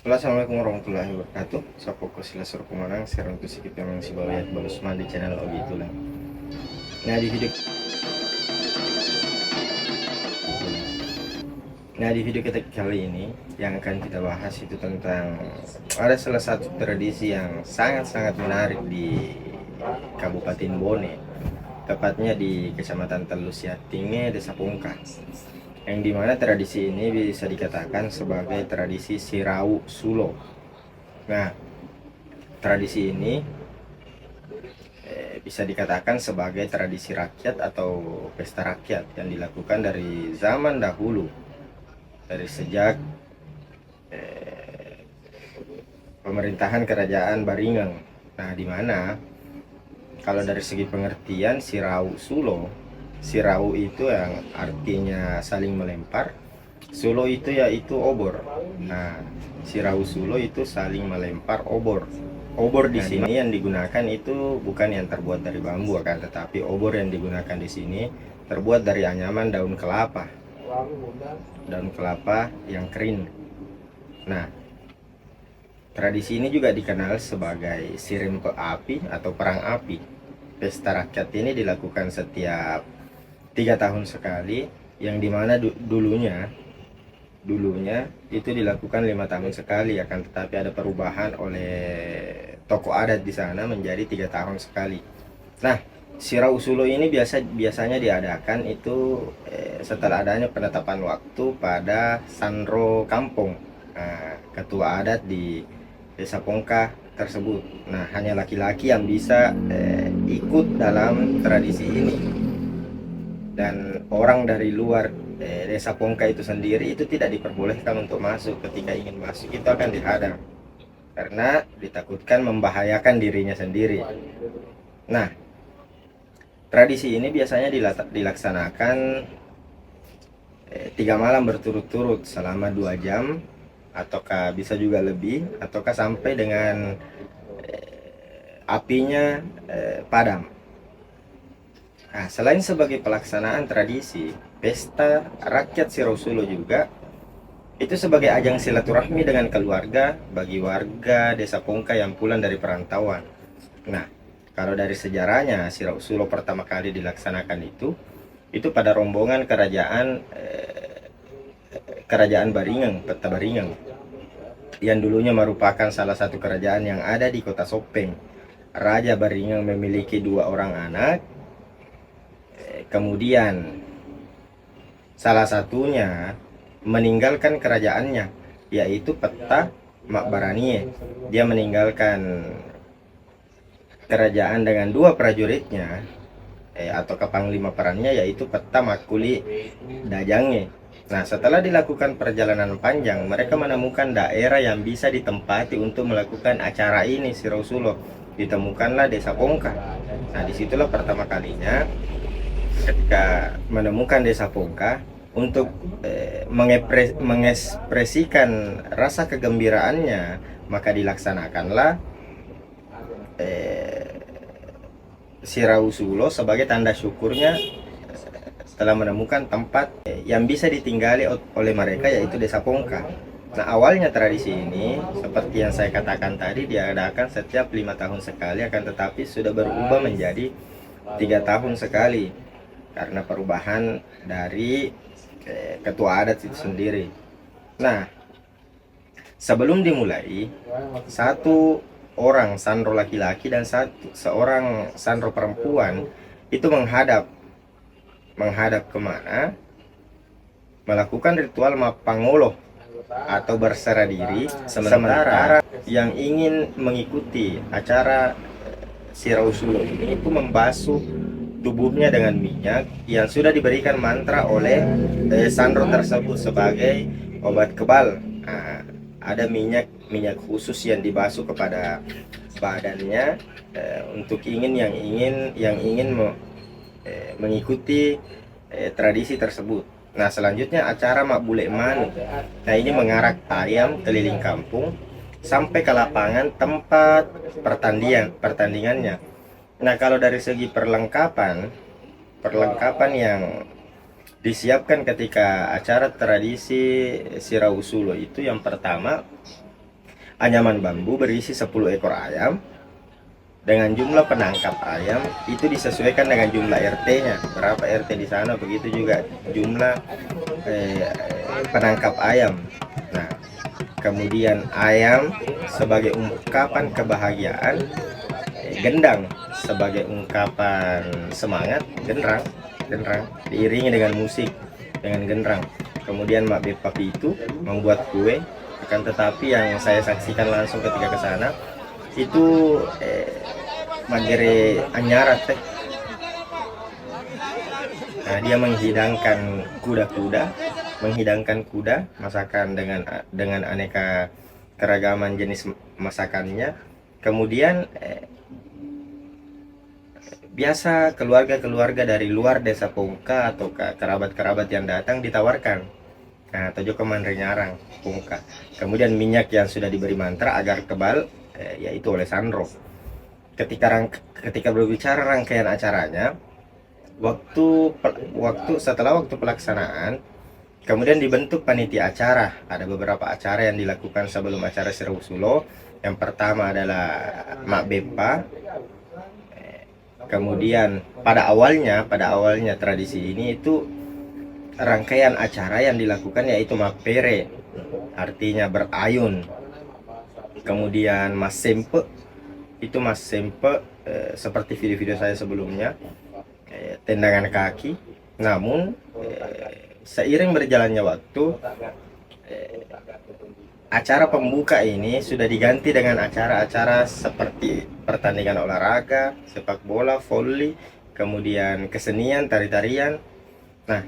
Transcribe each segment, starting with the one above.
Assalamualaikum warahmatullahi wabarakatuh. Sa poko sila suruh kumanang serang tu sikit memang si bawah balus di channel Ogi itulah. Nah di video Nah di video kita kali ini yang akan kita bahas itu tentang ada salah satu tradisi yang sangat-sangat menarik di Kabupaten Bone, tepatnya di Kecamatan Telus Yatinge, Desa Pongka, yang dimana tradisi ini bisa dikatakan sebagai tradisi Sirau Sulo. Nah, tradisi ini bisa dikatakan sebagai tradisi rakyat atau pesta rakyat yang dilakukan dari zaman dahulu, dari sejak pemerintahan Kerajaan Baringeng. Nah, di mana kalau dari segi pengertian Sirau Sulo, Sirau itu yang artinya saling melempar, Sulo itu yaitu obor. Nah, Sirau Sulo itu saling melempar obor. Obor di sini yang digunakan itu bukan yang terbuat dari bambu, akan tetapi obor yang digunakan di sini terbuat dari anyaman daun kelapa. Daun kelapa yang kering. Nah, tradisi ini juga dikenal sebagai Sirempe Api atau Perang Api. Pesta rakyat ini dilakukan setiap 3 tahun sekali, yang dimana dulunya itu dilakukan 5 tahun sekali, akan tetapi ada perubahan oleh tokoh adat di sana menjadi 3 tahun sekali. Nah, Sirau Sulo ini biasanya diadakan itu setelah adanya penetapan waktu pada Sanro Kampung, ketua adat di Desa Pongka tersebut. Nah, hanya laki-laki yang bisa ikut dalam tradisi ini, dan orang dari luar Desa Pongka itu sendiri itu tidak diperbolehkan untuk masuk. Ketika ingin masuk itu akan dihadang karena ditakutkan membahayakan dirinya sendiri. Nah, tradisi ini biasanya dilaksanakan 3 malam berturut-turut selama 2 jam, ataukah bisa juga lebih, ataukah sampai dengan apinya padam. Nah, selain sebagai pelaksanaan tradisi, pesta rakyat Sirau Sulo juga itu sebagai ajang silaturahmi dengan keluarga bagi warga Desa Pongka yang pulang dari perantauan. Nah, kalau dari sejarahnya Sirau Sulo pertama kali dilaksanakan itu pada rombongan kerajaan Baringeng, Peta Baringeng, yang dulunya merupakan salah satu kerajaan yang ada di kota Sopeng. Raja Baringeng memiliki 2 orang anak. Kemudian salah satunya meninggalkan kerajaannya, yaitu Peta Mak Baranie. Dia meninggalkan kerajaan dengan 2 prajuritnya atau kepanglima perannya, yaitu Peta Makuli Dajange. Nah, setelah dilakukan perjalanan panjang, mereka menemukan daerah yang bisa ditempati untuk melakukan acara ini, Sirau Sulo. Ditemukanlah Desa Pongka. Nah, disitulah pertama kalinya ketika menemukan Desa Pongka untuk mengekspresikan rasa kegembiraannya, maka dilaksanakanlah Sirau Sulo sebagai tanda syukurnya telah menemukan tempat yang bisa ditinggali oleh mereka, yaitu Desa Pongka. Nah, awalnya tradisi ini seperti yang saya katakan tadi diadakan setiap 5 tahun sekali, akan tetapi sudah berubah menjadi 3 tahun sekali karena perubahan dari ketua adat itu sendiri. Nah, sebelum dimulai, 1 orang sandro laki-laki dan seorang sandro perempuan itu menghadap kemana? Melakukan ritual mapangolo atau berserah diri. Sementara yang ingin mengikuti acara Sirau Sulo ini itu membasuh tubuhnya dengan minyak yang sudah diberikan mantra oleh sandro tersebut sebagai obat kebal. Nah, ada minyak khusus yang dibasuh kepada badannya untuk yang ingin mengikuti tradisi tersebut. Nah, selanjutnya acara Mak Bule Manu. Nah, ini mengarak ayam keliling kampung sampai ke lapangan tempat pertandingannya. Nah, kalau dari segi perlengkapan yang disiapkan ketika acara tradisi Sirau Sulo itu, yang pertama Anyaman bambu berisi 10 ekor ayam dengan jumlah penangkap ayam itu disesuaikan dengan jumlah RT-nya. Berapa RT di sana, begitu juga jumlah penangkap ayam. Nah, kemudian ayam sebagai ungkapan kebahagiaan, gendang sebagai ungkapan semangat, genrang diiringi dengan musik dengan genrang. Kemudian Mak Bepapi itu membuat kue, akan tetapi yang saya saksikan langsung ketika ke sana itu magere anyara teh. Nah, dia menghidangkan kuda, masakan dengan aneka keragaman jenis masakannya. Kemudian biasa keluarga-keluarga dari luar desa Pongka atau kerabat-kerabat yang datang ditawarkan tojo kemanrenyarang Pongka. Kemudian minyak yang sudah diberi mantra agar kebal, yaitu oleh Sandro. Ketika berbicara rangkaian acaranya, setelah waktu pelaksanaan, kemudian dibentuk panitia acara. Ada beberapa acara yang dilakukan sebelum acara Sirau Sulo. Yang pertama adalah Mak Bepa. Kemudian pada awalnya tradisi ini itu rangkaian acara yang dilakukan yaitu mapere, artinya berayun. Kemudian mas sempe seperti video-video saya sebelumnya, tendangan kaki. Namun seiring berjalannya waktu, acara pembuka ini sudah diganti dengan acara-acara seperti pertandingan olahraga, sepak bola, voli, kemudian kesenian, tari-tarian. Nah,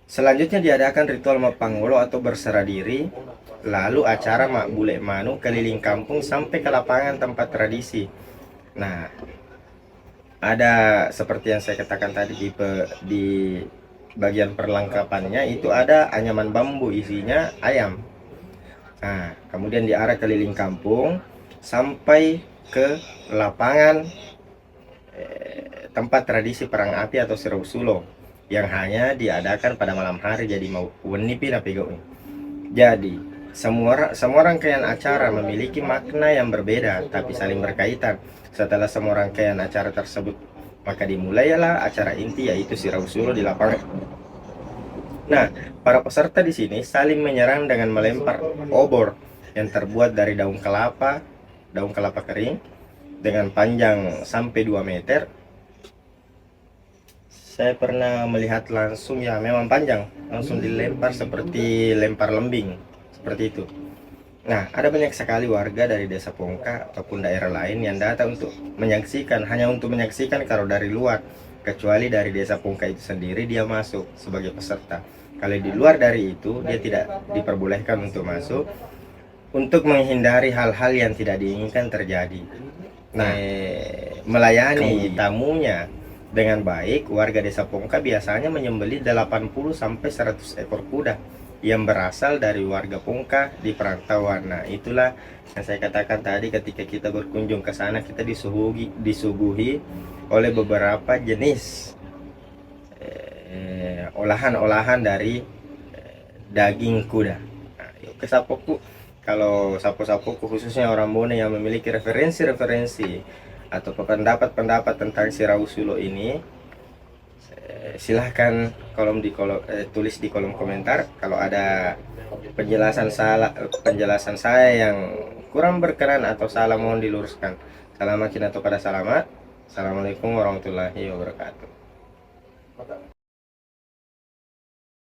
selanjutnya diadakan ritual Mapangolo atau berserah diri, lalu acara Mak Bule Manu keliling kampung sampai ke lapangan tempat tradisi. Nah, ada seperti yang saya katakan tadi di bagian perlengkapannya itu ada anyaman bambu isinya ayam. Nah, kemudian diarah keliling kampung sampai ke lapangan tempat tradisi perang api atau Sirau Sulo yang hanya diadakan pada malam hari, jadi mau wenipi napigau. Jadi semua rangkaian acara memiliki makna yang berbeda tapi saling berkaitan. Setelah semua rangkaian acara tersebut, maka dimulailah acara inti, yaitu Sirau Sulo di lapangan. Nah, para peserta di sini saling menyerang dengan melempar obor yang terbuat dari daun kelapa kering dengan panjang sampai 2 meter. Saya pernah melihat langsung, ya memang panjang, langsung dilempar seperti lempar lembing, seperti itu. Nah, ada banyak sekali warga dari desa Pongka ataupun daerah lain yang datang hanya untuk menyaksikan kalau dari luar. Kecuali dari desa Pongka itu sendiri dia masuk sebagai peserta. Kalau di luar dari itu dia tidak diperbolehkan untuk masuk, untuk menghindari hal-hal yang tidak diinginkan terjadi. Nah, melayani tamunya dengan baik, warga desa Pongka biasanya menyembelih 80 sampai 100 ekor kuda yang berasal dari warga Pongka di perantauan. Nah, itulah yang saya katakan tadi, ketika kita berkunjung ke sana kita disuguhi oleh beberapa jenis olahan-olahan dari daging kuda. Nah, yuk ke Sapoku. Kalau sapo-sapoku khususnya orang Bone yang memiliki referensi-referensi atau pendapat-pendapat tentang Sirau Sulo ini, silahkan tulis di kolom komentar. Kalau ada penjelasan saya yang kurang berkenan atau salah, mohon diluruskan. Salamat atau pada salamat. Assalamualaikum warahmatullahi wabarakatuh.